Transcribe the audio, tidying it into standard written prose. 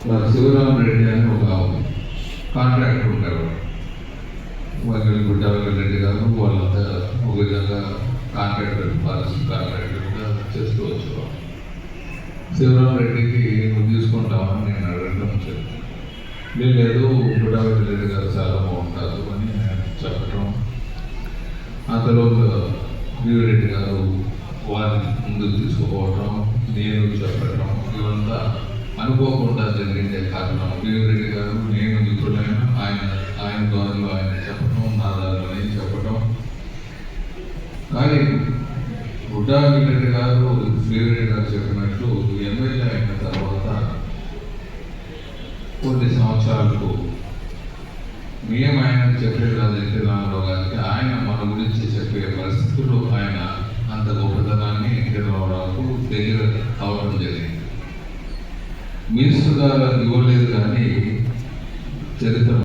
శివరామరెడ్డి అని ఒక కాంట్రాక్టర్ ఉంటారు. గుడ్డారెడ్డి గారు వాళ్ళంతా ఒక విధంగా కాంట్రాక్టర్ ఫారెస్ట్ కాంట్రాక్టర్గా చేస్తూ వచ్చేవారు. శివరామరెడ్డికి నువ్వు తీసుకుంటామని నేను అడగడం చెప్పాను. లేదు గుడ్డారెడ్డి గారు చాలా బాగుంటారు అని చెప్పడం, అంతలో వీరెడ్డి గారు వారిని ముందుకు తీసుకుపోవటం, నేను చెప్పడం, ఇవంతా అనుకోకుండా జరిగిందే కారణం. వీరెడ్డి గారు నేను మిత్రులైన ఆయన దారిలో ఆయన చెప్పడం, నా దారిలో నేను చెప్పడం. కానీ గుడ్డారెడ్డి గారు వీరెడ్డి గారు చెప్పినట్లు ఎమ్మెల్యే అయిన తర్వాత కొన్ని సంవత్సరాలకు మేము ఆయన చెప్పేది కాదైతే రామారావు గారికి ఆయన మన గురించి చెప్పే పరిస్థితులు ఆయన అంత గొప్పతనాన్ని ఎన్టీ రామారావుకు దగ్గర అవడం జరిగింది. మినిస్టర్ గారు ఇవ్వలేదు కానీ చరిత్ర